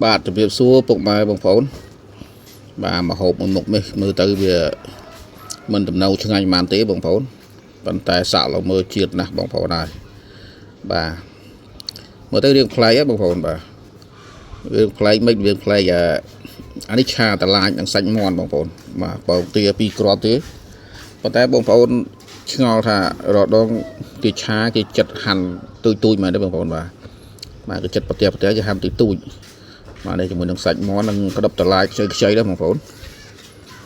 បាទជំរាបសួរពុកម៉ែបងប្អូនបាទមកហូបមុខនេះមើលទៅវាមិនដំណៅឆ្ងាញ់ប៉ុន្មានទេបងប្អូនប៉ុន្តែសាក់ឡមើជាតិណាស់បងប្អូនហើយបាទមើលទៅរឿងប្លែកហ៎បងប្អូនបាទរឿងប្លែកមិនរឿងប្លែកអានេះឆាតឡាចនិងសាច់មាន់បងប្អូនបាទបើទា2គ្រាប់ទេប៉ុន្តែបងប្អូនឆ្ងល់ថារដងគេឆាគេចិត្តហាន់ទូចមែនទេបងប្អូនបាទគេចិត្តប្រទះគេហាន់ទូចបាទនេះជាមួយនឹងសាច់មាន់និងក្តឹបតឡាយខ្ចីដែរបងប្អូន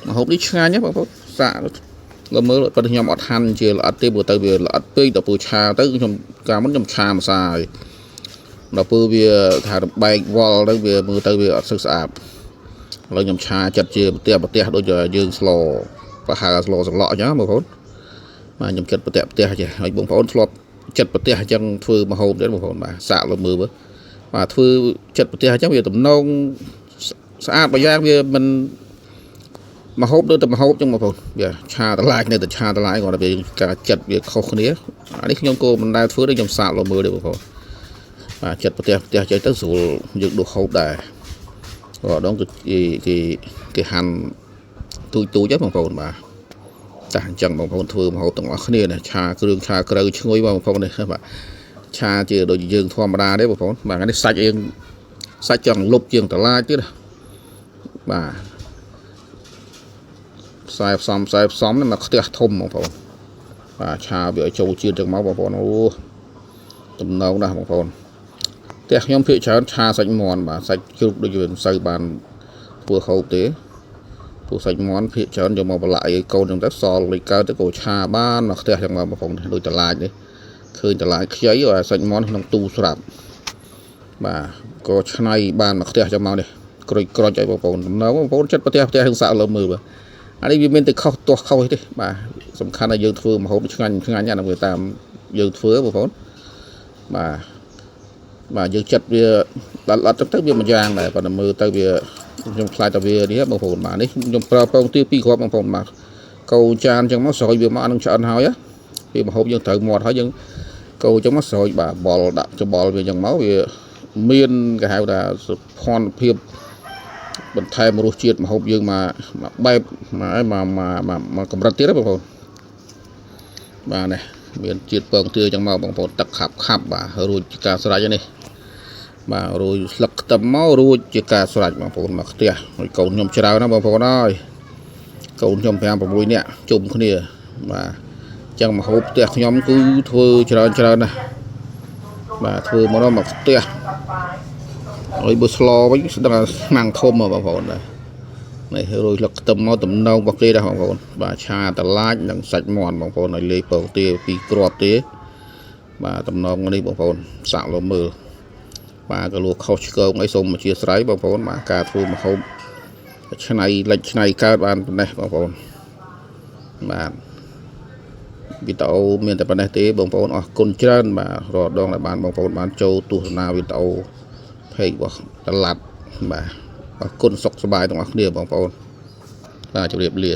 មកហូបនេះឆ្ងាញ់ណាបងប្អូនសាក់លើមើលប៉ុន្តែខ្ញុំអត់ហាន់ជាល្អិតទេព្រោះទៅវាល្អិតពេកដល់ពូឆាទៅខ្ញុំកាលមុនខ្ញុំឆាម្សៅហើយដល់ពូវាថាបែកវល់ទៅវាមើលទៅវាអត់ស្អាតឥឡូវខ្ញុំឆាចិត្តជាប្រទះដូចយើងស្លប្រហើស្លសន្លក់អញ្ចឹងបងប្អូនបាទខ្ញុំចិត្តប្រទះចេះហើយបងប្អូនធ្លាប់ចិត្តប្រទះអញ្ចឹងធ្វើមកហូបទេបងប្អូនបាទសាក់លើមើលបាទធ្វើចិត្តប្រទះអញ្ចឹងវាទំនងស្អាតមួយយ៉ាងវាមិនមកហូបដូចតែមកហូបអញ្ចឹងបងប្អូនវាឆាតឡាយនៅតែឆាតឡាយគាត់តែវាការចិត្តវាខុសគ្នាអានេះខ្ញុំក៏មិនដែលធ្វើទេខ្ញុំសាក់លើមើលទេបងប្អូនបាទចិត្តប្រទះចេះទៅស្រួលយើងដួសហូបដែរក៏ដងគេហាន់ទូចហ្នឹងបងប្អូនបាទតែអញ្ចឹងបងប្អូនធ្វើមកហូបទាំងអស់គ្នាណាឆាគ្រឿងឆាក្រៅឈ្ងុយបងប្អូននេះបាទឆាជាដូចយើងធម្មតាទេបងប្អូនបាទនេះសាច់យើងសាច់ចង់លុបជាងតឡាចទៀតបាទផ្សាយផ្សំនេះមកខ្ទះធំបងប្អូនបាទឆាវាឲ្យចូលជាតិចឹងមកបងប្អូនអូទំនងណាស់បងប្អូនផ្ទះខ្ញុំភាគច្រើនឆាសាច់មាន់បាទសាច់ជ្រូកដូចវាមិនសូវបានធ្វើហូបទេព្រោះសាច់មាន់ភាគច្រើនយកមកប្រឡាក់ឲ្យកូនចឹងទៅសល់លេចកើតទៅក៏ឆាបានមកផ្ទះចឹងមកបងប្អូនដូចតឡាចនេះឃើញតឡាយខ្ចីឲ្យសាច់មាន់ក្នុងទូស្រាប់បាទក៏ឆ្នៃបានមកផ្ទះចាំមកនេះក្រូចឲ្យបងប្អូនដំណើរបងប្អូនចិត្តផ្ទះហឹងសាក់លើមើលបាទអានេះវាមានតែខុសទាស់ខុសទេបាទសំខាន់ថាយើងធ្វើម្ហូបឆ្ងាញ់អានោះវាតាមយើងធ្វើបងប្អូនបាទយើងចិត្តវាដល់អត់ទៅវាមួយយ៉ាងដែរប៉ុន្តែមើលទៅវាខ្ញុំខ្លាចតែវានេះបងប្អូនបាទនេះខ្ញុំប្រើពងទា2គ្រាប់បងប្អូនបាទកោចានចឹងមកស្រោចវាមកអានឹងឆ្អិនហើយវាម្ហូបយើងត្រូវមាត់ហើយយើងកោចឹងមកស្រោចបាទបលដាក់ច្បល់វាចឹងមកវាមានគេហៅថាសុភ័ណ្ឌភាពបន្ថែមរសជាតិម្ហូបយើងមកបែបមកកម្រិតទៀតណាបងប្អូនបាទនេះមានជាតិពងទាចឹងមកបងប្អូនទឹកខាប់បាទរួចការស្រេចនេះបាទរួចស្លឹកខ្ទឹមមករួចជាការស្រេចបងប្អូនមកផ្ទះហើយកូនខ្ញុំច្រើនណាបងប្អូនអើយកូនខ្ញុំ5 6នាក់ជុំគ្នាបាទចឹងមកហូបផ្ទះខ្ញុំគឺធ្វើច្រើនណាស់បាទធ្វើមកដល់មកផ្ទះហើយបើស្លវិញស្ដឹងឆ្នាំងធំបងប្អូនដែរនេះរួចស្លឹកខ្ទឹមមកតំណងរបស់គេដែរបងប្អូនបាទឆាតឡាចនិងសាច់មាន់បងប្អូនឲ្យលេពងទា2គ្រាប់ទេបាទតំណងនេះបងប្អូនសាក់លើមើលបាទក៏លួខុសឆ្គងអីសូមអធិស្ឋានបងប្អូនបាទការធ្វើម្ហូបឆ្នៃលិចឆ្នៃកើតបានប៉ុណ្ណេះបងប្អូនបាទវីដេអូមានតែប៉ុណ្ណេះទេបងប្អូនអរគុណច្រើនបាទរាល់ដងដែលបានបងប្អូនបានចូលទស្សនាវីដេអូពេករបស់តឡាត់បាទអរគុណសុខសប្បាយទាំងអស់គ្នាបងប្អូនបាទជម្រាបលា